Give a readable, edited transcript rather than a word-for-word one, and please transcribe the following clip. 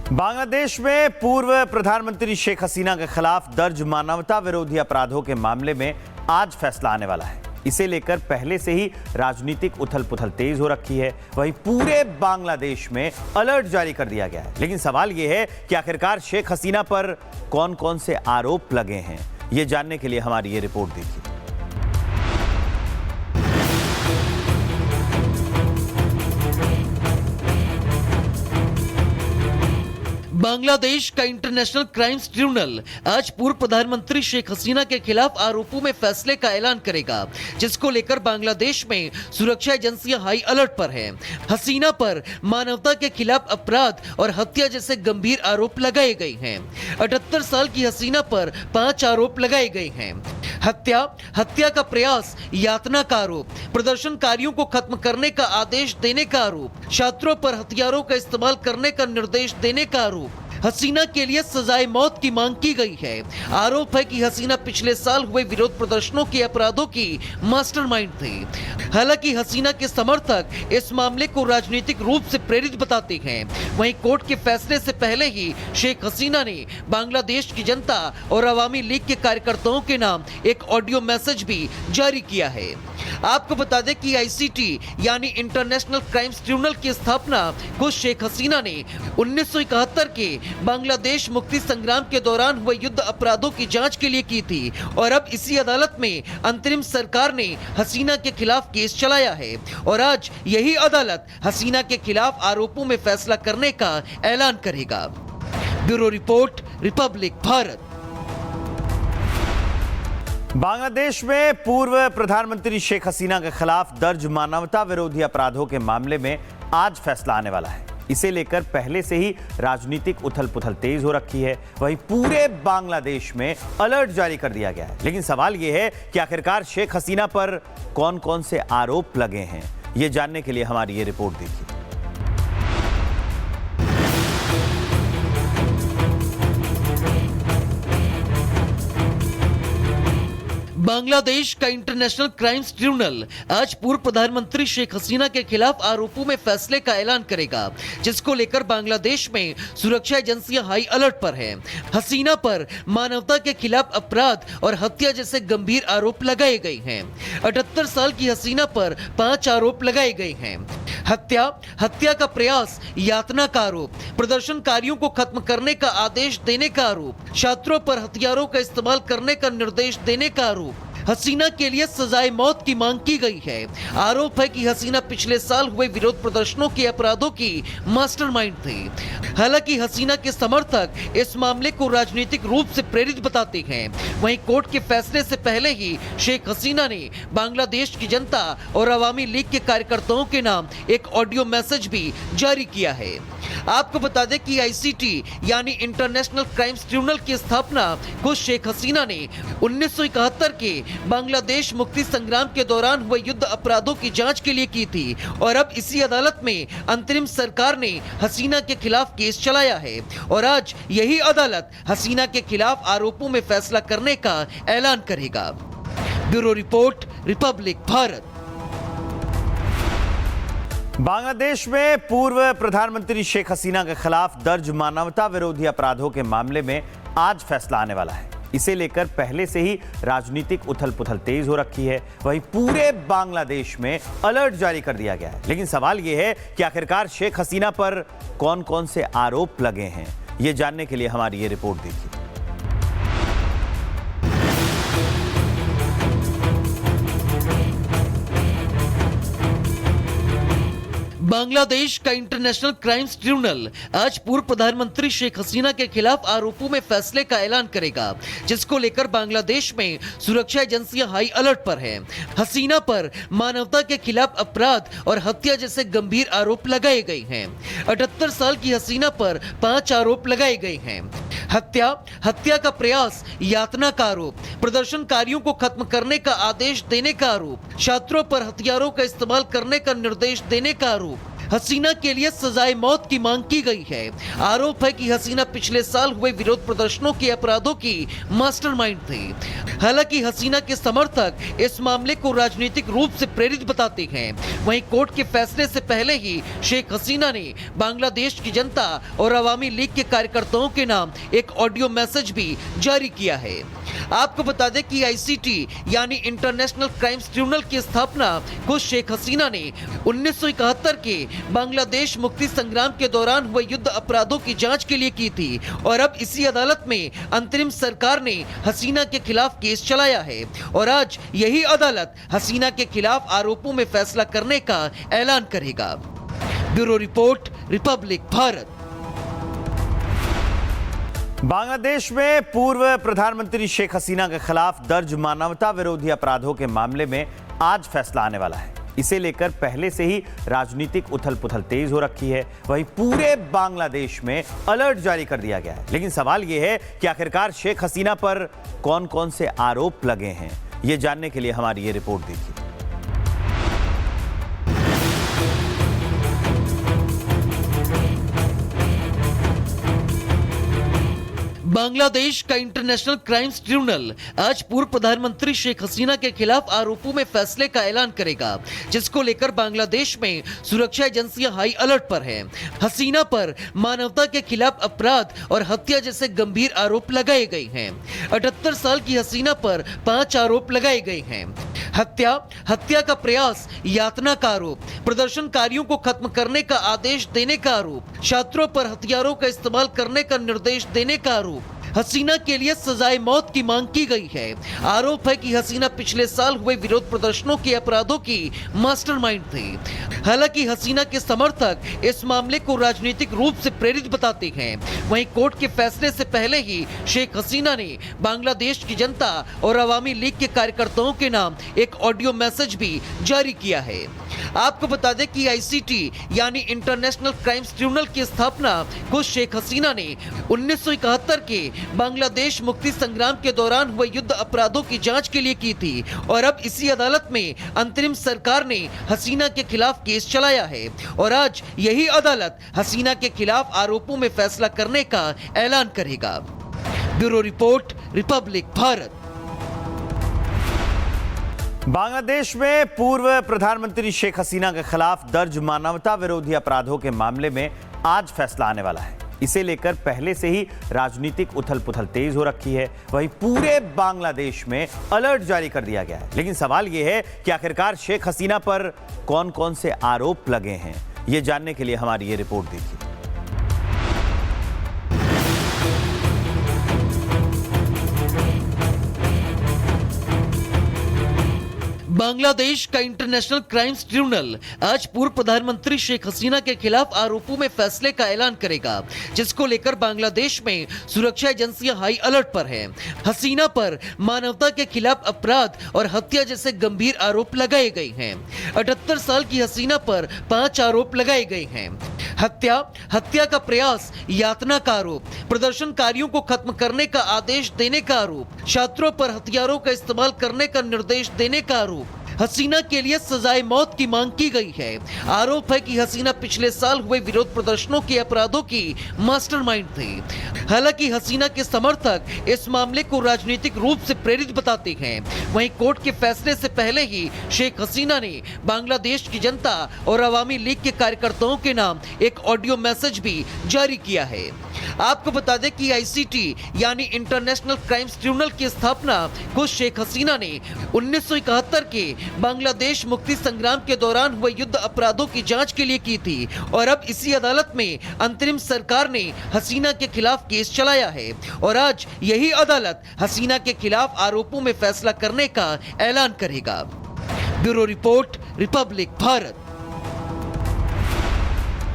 बांग्लादेश में पूर्व प्रधानमंत्री शेख हसीना के खिलाफ दर्ज मानवता विरोधी अपराधों के मामले में आज फैसला आने वाला है। इसे लेकर पहले से ही राजनीतिक उथल पुथल तेज हो रखी है। वहीं पूरे बांग्लादेश में अलर्ट जारी कर दिया गया है। लेकिन सवाल यह है कि आखिरकार शेख हसीना पर कौन कौन से आरोप लगे हैं, ये जानने के लिए हमारी ये रिपोर्ट देखिए। बांग्लादेश का इंटरनेशनल क्राइम्स ट्रिब्यूनल आज पूर्व प्रधानमंत्री शेख हसीना के खिलाफ आरोपों में फैसले का ऐलान करेगा, जिसको लेकर बांग्लादेश में सुरक्षा एजेंसियां हाई अलर्ट पर हैं। हसीना पर मानवता के खिलाफ अपराध और हत्या जैसे गंभीर आरोप लगाए गए हैं। 78 साल की हसीना पर 5 आरोप लगाए गए हैं। हत्या का प्रयास, यातना का आरोप, प्रदर्शनकारियों को खत्म करने का आदेश देने का आरोप, छात्रों पर हथियारों का इस्तेमाल करने का निर्देश देने का आरोप। हसीना के लिए सजाए मौत की मांग की गई है। आरोप है कि हसीना पिछले साल हुए विरोध प्रदर्शनों के अपराधों की मास्टरमाइंड थी। हालांकि हसीना के समर्थक इस मामले को राजनीतिक रूप से प्रेरित बताते हैं। वहीं कोर्ट के फैसले से पहले ही शेख हसीना ने बांग्लादेश की जनता और अवामी लीग के कार्यकर्ताओं के नाम एक ऑडियो मैसेज भी जारी किया है। आपको बता दें कि आईसीटी यानी इंटरनेशनल क्राइम्स ट्रिब्यूनल की स्थापना खुद शेख हसीना ने 1971 के बांग्लादेश मुक्ति संग्राम के दौरान हुए युद्ध अपराधों की जांच के लिए की थी और अब इसी अदालत में अंतरिम सरकार ने हसीना के खिलाफ केस चलाया है और आज यही अदालत हसीना के खिलाफ आरोपों में फैसला करने का ऐलान करेगा। Bureau report, Republic Bharat. Bangladesh में पूर्व प्रधानमंत्री शेख हसीना के खिलाफ दर्ज मानवता विरोधी अपराधों के मामले में आज फैसला आने वाला है। इसे लेकर पहले से ही राजनीतिक उथल पुथल तेज हो रखी है। वहीं पूरे बांग्लादेश में अलर्ट जारी कर दिया गया है। लेकिन सवाल यह है कि आखिरकार शेख हसीना पर कौन कौन से आरोप लगे हैं, ये जानने के लिए हमारी ये रिपोर्ट देखिए। बांग्लादेश का इंटरनेशनल क्राइम्स ट्रिब्यूनल आज पूर्व प्रधानमंत्री शेख हसीना के खिलाफ आरोपों में फैसले का ऐलान करेगा, जिसको लेकर बांग्लादेश में सुरक्षा एजेंसियां हाई अलर्ट पर हैं। हसीना पर मानवता के खिलाफ अपराध और हत्या जैसे गंभीर आरोप लगाए गए हैं। 78 साल की हसीना पर 5 आरोप लगाए गए हैं। हत्या का प्रयास, यातना का आरोप, प्रदर्शनकारियों को खत्म करने का आदेश देने का आरोप, छात्रों पर हथियारों का इस्तेमाल करने का निर्देश देने का आरोप। हसीना के लिए सजाए मौत की मांग की गई है। आरोप है कि हसीना पिछले साल हुए विरोध प्रदर्शनों के अपराधों की मास्टरमाइंड थी। हालांकि हसीना के समर्थक इस मामले को राजनीतिक रूप से प्रेरित बताते हैं। वहीं कोर्ट के फैसले से पहले ही शेख हसीना ने बांग्लादेश की जनता और अवामी लीग के कार्यकर्ताओं के नाम एक ऑडियो मैसेज भी जारी किया है। आपको बता दें कि आईसीटी यानी इंटरनेशनल क्राइम्स ट्रिब्यूनल की स्थापना खुद शेख हसीना ने 1971 के बांग्लादेश मुक्ति संग्राम के दौरान हुए युद्ध अपराधों की जांच के लिए की थी और अब इसी अदालत में अंतरिम सरकार ने हसीना के खिलाफ केस चलाया है और आज यही अदालत हसीना के खिलाफ आरोपों में फैसला करने का ऐलान करेगा। Bureau report, Republic Bharat. Bangladesh में पूर्व प्रधानमंत्री शेख हसीना के खिलाफ दर्ज मानवता विरोधी अपराधों के मामले में आज फैसला आने वाला है। इसे लेकर पहले से ही राजनीतिक उथल पुथल तेज हो रखी है। वहीं पूरे बांग्लादेश में अलर्ट जारी कर दिया गया है। लेकिन सवाल यह है कि आखिरकार शेख हसीना पर कौन कौन से आरोप लगे हैं, ये जानने के लिए हमारी ये रिपोर्ट देखिए। बांग्लादेश का इंटरनेशनल क्राइम्स ट्रिब्यूनल आज पूर्व प्रधानमंत्री शेख हसीना के खिलाफ आरोपों में फैसले का ऐलान करेगा, जिसको लेकर बांग्लादेश में सुरक्षा एजेंसियां हाई अलर्ट पर हैं। हसीना पर मानवता के खिलाफ अपराध और हत्या जैसे गंभीर आरोप लगाए गए हैं। 78 साल की हसीना पर 5 आरोप लगाए गए हैं। हत्या का प्रयास, यातना का आरोप, प्रदर्शनकारियों को खत्म करने का आदेश देने का आरोप, छात्रों पर हथियारों का इस्तेमाल करने का निर्देश देने का आरोप। हसीना के लिए सजाए मौत की मांग की गई है। आरोप है कि हसीना पिछले साल हुए विरोध प्रदर्शनों के अपराधों की मास्टरमाइंड थी। हालांकि हसीना के समर्थक इस मामले को राजनीतिक रूप से प्रेरित बताते हैं। वहीं कोर्ट के फैसले से पहले ही शेख हसीना ने बांग्लादेश की जनता और अवामी लीग के कार्यकर्ताओं के नाम एक ऑडियो मैसेज भी जारी किया है। आपको बता दें कि आईसीटी यानी इंटरनेशनल क्राइम्स ट्रिब्यूनल की स्थापना खुद शेख हसीना ने 1971 के बांग्लादेश मुक्ति संग्राम के दौरान हुए युद्ध अपराधों की जांच के लिए की थी और अब इसी अदालत में अंतरिम सरकार ने हसीना के खिलाफ केस चलाया है और आज यही अदालत हसीना के खिलाफ आरोपों में फैसला करने का ऐलान करेगा। Bureau report, Republic Bharat. Bangladesh में पूर्व प्रधानमंत्री शेख हसीना के खिलाफ दर्ज मानवता विरोधी अपराधों के मामले में आज फैसला आने वाला है। इसे लेकर पहले से ही राजनीतिक उथल-पुथल तेज हो रखी है। वहीं पूरे बांग्लादेश में अलर्ट जारी कर दिया गया है। लेकिन सवाल यह है कि आखिरकार शेख हसीना पर कौन-कौन से आरोप लगे हैं, ये जानने के लिए हमारी ये रिपोर्ट देखिए। बांग्लादेश का इंटरनेशनल क्राइम्स ट्रिब्यूनल आज पूर्व प्रधानमंत्री शेख हसीना के खिलाफ आरोपों में फैसले का ऐलान करेगा, जिसको लेकर बांग्लादेश में सुरक्षा एजेंसियां हाई अलर्ट पर हैं। हसीना पर मानवता के खिलाफ अपराध और हत्या जैसे गंभीर आरोप लगाए गए हैं। 78 साल की हसीना पर 5 आरोप लगाए गए हैं। हत्या का प्रयास, यातना का आरोप, प्रदर्शनकारियों को खत्म करने का आदेश देने का आरोप, छात्रों पर हथियारों का इस्तेमाल करने का निर्देश देने का आरोप। हसीना के लिए सजाए मौत की मांग की गई है। आरोप है कि हसीना पिछले साल हुए विरोध प्रदर्शनों के अपराधों की मास्टरमाइंड थी। हालांकि हसीना के समर्थक इस मामले को राजनीतिक रूप से प्रेरित बताते हैं। वहीं कोर्ट के फैसले से पहले ही शेख हसीना ने बांग्लादेश की जनता और अवामी लीग के कार्यकर्ताओं के नाम एक ऑडियो मैसेज भी जारी किया है। आपको बता दें कि आईसीटी यानी इंटरनेशनल क्राइम्स ट्रिब्यूनल की स्थापना खुद शेख हसीना ने 1971 के बांग्लादेश मुक्ति संग्राम के दौरान हुए युद्ध अपराधों की जांच के लिए की थी और अब इसी अदालत में अंतरिम सरकार ने हसीना के खिलाफ केस चलाया है और आज यही अदालत हसीना के खिलाफ आरोपों में फैसला करने का ऐलान करेगा। Bureau report, Republic Bharat. Bangladesh में पूर्व प्रधानमंत्री शेख हसीना के खिलाफ दर्ज मानवता विरोधी अपराधों के मामले में आज फैसला आने वाला है। इसे लेकर पहले से ही राजनीतिक उथल-पुथल तेज हो रखी है। वहीं पूरे बांग्लादेश में अलर्ट जारी कर दिया गया है। लेकिन सवाल यह है कि आखिरकार शेख हसीना पर कौन-कौन से आरोप लगे हैं, ये जानने के लिए हमारी ये रिपोर्ट देखिए। बांग्लादेश का इंटरनेशनल क्राइम्स ट्रिब्यूनल आज पूर्व प्रधानमंत्री शेख हसीना के खिलाफ आरोपों में फैसले का ऐलान करेगा, जिसको लेकर बांग्लादेश में सुरक्षा एजेंसियां हाई अलर्ट पर हैं। हसीना पर मानवता के खिलाफ अपराध और हत्या जैसे गंभीर आरोप लगाए गए हैं। 78 साल की हसीना पर 5 आरोप लगाए गए हैं। हत्या का प्रयास, यातना का आरोप, प्रदर्शनकारियों को खत्म करने का आदेश देने का आरोप, छात्रों पर हथियारों का इस्तेमाल करने का निर्देश देने का आरोप। हसीना के लिए सजाए मौत की मांग की गई है। आरोप है कि हसीना पिछले साल हुए विरोध प्रदर्शनों के अपराधों की मास्टरमाइंड थी। हालांकि हसीना के समर्थक इस मामले को राजनीतिक रूप से प्रेरित बताते हैं। वहीं कोर्ट के फैसले से पहले ही शेख हसीना ने बांग्लादेश की जनता और अवामी लीग के कार्यकर्ताओं के नाम एक ऑडियो मैसेज भी जारी किया है। आपको बता दें कि आईसीटी यानी इंटरनेशनल क्राइम्स ट्रिब्यूनल की स्थापना खुद शेख हसीना ने 1971 के बांग्लादेश मुक्ति संग्राम के दौरान हुए युद्ध अपराधों की जांच के लिए की थी और अब इसी अदालत में अंतरिम सरकार ने हसीना के खिलाफ केस चलाया है और आज यही अदालत हसीना के खिलाफ आरोपों में फैसला करने का ऐलान करेगा। Bureau report, Republic Bharat.